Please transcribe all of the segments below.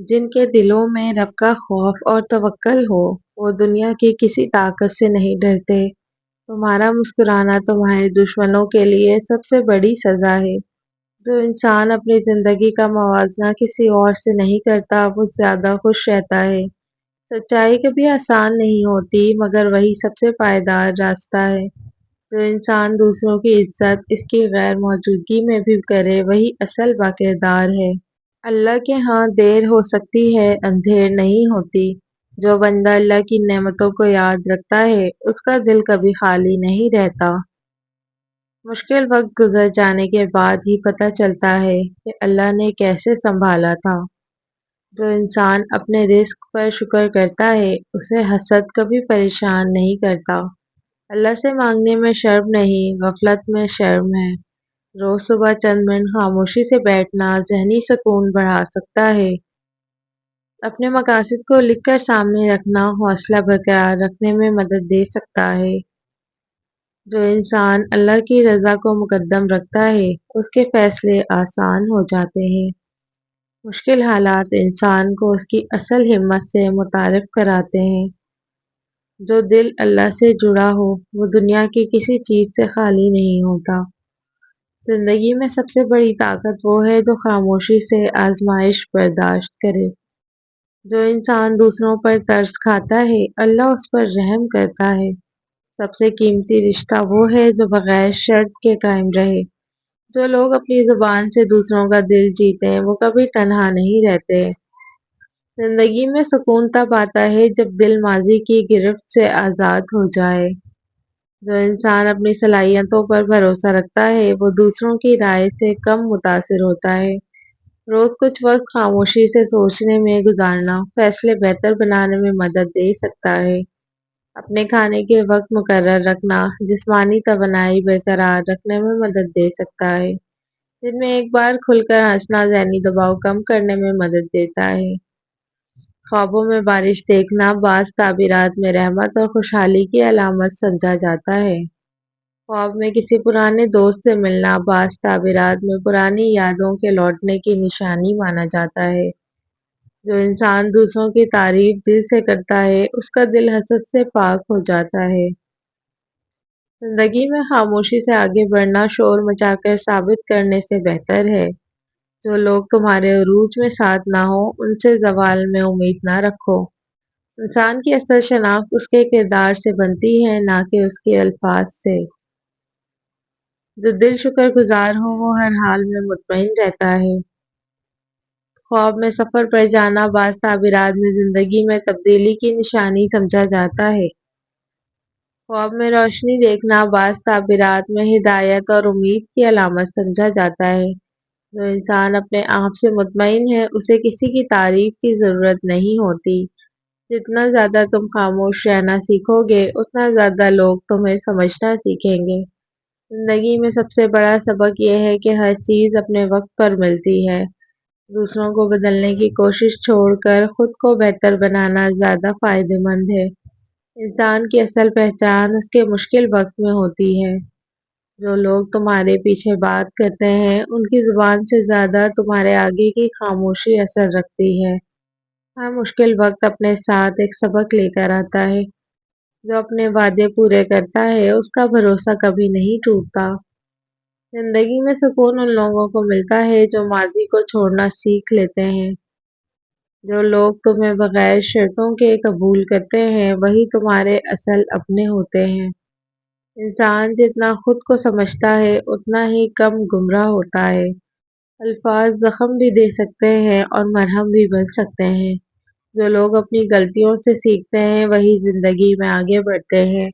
جن کے دلوں میں رب کا خوف اور توکل ہو وہ دنیا کی کسی طاقت سے نہیں ڈرتے۔ تمہارا مسکرانا تمہارے دشمنوں کے لیے سب سے بڑی سزا ہے۔ جو انسان اپنی زندگی کا موازنہ کسی اور سے نہیں کرتا وہ زیادہ خوش رہتا ہے۔ سچائی کبھی آسان نہیں ہوتی مگر وہی سب سے پائیدار راستہ ہے۔ جو انسان دوسروں کی عزت اس کی غیر موجودگی میں بھی کرے وہی اصل باکردار ہے۔ اللہ کے ہاں دیر ہو سکتی ہے اندھیر نہیں ہوتی۔ جو بندہ اللہ کی نعمتوں کو یاد رکھتا ہے اس کا دل کبھی خالی نہیں رہتا۔ مشکل وقت گزر جانے کے بعد ہی پتہ چلتا ہے کہ اللہ نے کیسے سنبھالا تھا۔ جو انسان اپنے رزق پر شکر کرتا ہے اسے حسد کبھی پریشان نہیں کرتا۔ اللہ سے مانگنے میں شرم نہیں غفلت میں شرم ہے۔ روز صبح چند منٹ خاموشی سے بیٹھنا ذہنی سکون بڑھا سکتا ہے۔ اپنے مقاصد کو لکھ کر سامنے رکھنا حوصلہ برقرار رکھنے میں مدد دے سکتا ہے۔ جو انسان اللہ کی رضا کو مقدم رکھتا ہے اس کے فیصلے آسان ہو جاتے ہیں۔ مشکل حالات انسان کو اس کی اصل ہمت سے متعارف کراتے ہیں۔ جو دل اللہ سے جڑا ہو وہ دنیا کی کسی چیز سے خالی نہیں ہوتا۔ زندگی میں سب سے بڑی طاقت وہ ہے جو خاموشی سے آزمائش برداشت کرے۔ جو انسان دوسروں پر ترس کھاتا ہے اللہ اس پر رحم کرتا ہے۔ سب سے قیمتی رشتہ وہ ہے جو بغیر شرط کے قائم رہے۔ جو لوگ اپنی زبان سے دوسروں کا دل جیتے ہیں وہ کبھی تنہا نہیں رہتے۔ زندگی میں سکون تب آتا ہے جب دل ماضی کی گرفت سے آزاد ہو جائے۔ جو انسان اپنی صلاحیتوں پر بھروسہ رکھتا ہے وہ دوسروں کی رائے سے کم متاثر ہوتا ہے۔ روز کچھ وقت خاموشی سے سوچنے میں گزارنا فیصلے بہتر بنانے میں مدد دے سکتا ہے۔ اپنے کھانے کے وقت مقرر رکھنا جسمانی توانائی برقرار رکھنے میں مدد دے سکتا ہے۔ دن میں ایک بار کھل کر ہنسنا ذہنی دباؤ کم کرنے میں مدد دیتا ہے۔ خوابوں میں بارش دیکھنا بعض تعبیرات میں رحمت اور خوشحالی کی علامت سمجھا جاتا ہے۔ خواب میں کسی پرانے دوست سے ملنا بعض تعبیرات میں پرانی یادوں کے لوٹنے کی نشانی مانا جاتا ہے۔ جو انسان دوسروں کی تعریف دل سے کرتا ہے اس کا دل حسد سے پاک ہو جاتا ہے۔ زندگی میں خاموشی سے آگے بڑھنا شور مچا کر ثابت کرنے سے بہتر ہے۔ جو لوگ تمہارے عروج میں ساتھ نہ ہو ان سے زوال میں امید نہ رکھو۔ انسان کی اصل شناخت اس کے کردار سے بنتی ہے نہ کہ اس کے الفاظ سے۔ جو دل شکر گزار ہو وہ ہر حال میں مطمئن رہتا ہے۔ خواب میں سفر پر جانا بعض تعبیرات میں زندگی میں تبدیلی کی نشانی سمجھا جاتا ہے۔ خواب میں روشنی دیکھنا بعض تعبیرات میں ہدایت اور امید کی علامت سمجھا جاتا ہے۔ جو انسان اپنے آپ سے مطمئن ہے اسے کسی کی تعریف کی ضرورت نہیں ہوتی۔ جتنا زیادہ تم خاموش رہنا سیکھو گے اتنا زیادہ لوگ تمہیں سمجھنا سیکھیں گے۔ زندگی میں سب سے بڑا سبق یہ ہے کہ ہر چیز اپنے وقت پر ملتی ہے۔ دوسروں کو بدلنے کی کوشش چھوڑ کر خود کو بہتر بنانا زیادہ فائدہ مند ہے۔ انسان کی اصل پہچان اس کے مشکل وقت میں ہوتی ہے۔ جو لوگ تمہارے پیچھے بات کرتے ہیں ان کی زبان سے زیادہ تمہارے آگے کی خاموشی اثر رکھتی ہے۔ ہر مشکل وقت اپنے ساتھ ایک سبق لے کر آتا ہے۔ جو اپنے وعدے پورے کرتا ہے اس کا بھروسہ کبھی نہیں ٹوٹتا۔ زندگی میں سکون ان لوگوں کو ملتا ہے جو ماضی کو چھوڑنا سیکھ لیتے ہیں۔ جو لوگ تمہیں بغیر شرطوں کے قبول کرتے ہیں وہی تمہارے اصل اپنے ہوتے ہیں۔ انسان جتنا خود کو سمجھتا ہے اتنا ہی کم گمراہ ہوتا ہے۔ الفاظ زخم بھی دے سکتے ہیں اور مرہم بھی بن سکتے ہیں۔ جو لوگ اپنی غلطیوں سے سیکھتے ہیں وہی زندگی میں آگے بڑھتے ہیں۔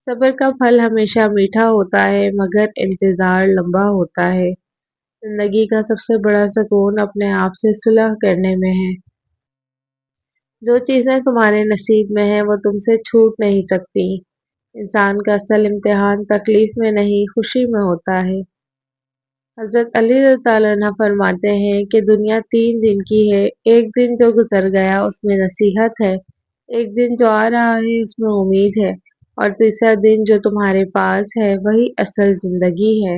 صبر کا پھل ہمیشہ میٹھا ہوتا ہے مگر انتظار لمبا ہوتا ہے۔ زندگی کا سب سے بڑا سکون اپنے آپ سے صلح کرنے میں ہے۔ جو چیزیں تمہارے نصیب میں ہیں وہ تم سے چھوٹ نہیں سکتی۔ انسان کا اصل امتحان تکلیف میں نہیں خوشی میں ہوتا ہے۔ حضرت علی رضی اللہ عنہ فرماتے ہیں کہ دنیا 3 دن کی ہے، ایک دن جو گزر گیا اس میں نصیحت ہے، ایک دن جو آ رہا ہے اس میں امید ہے، اور تیسرا دن جو تمہارے پاس ہے وہی اصل زندگی ہے۔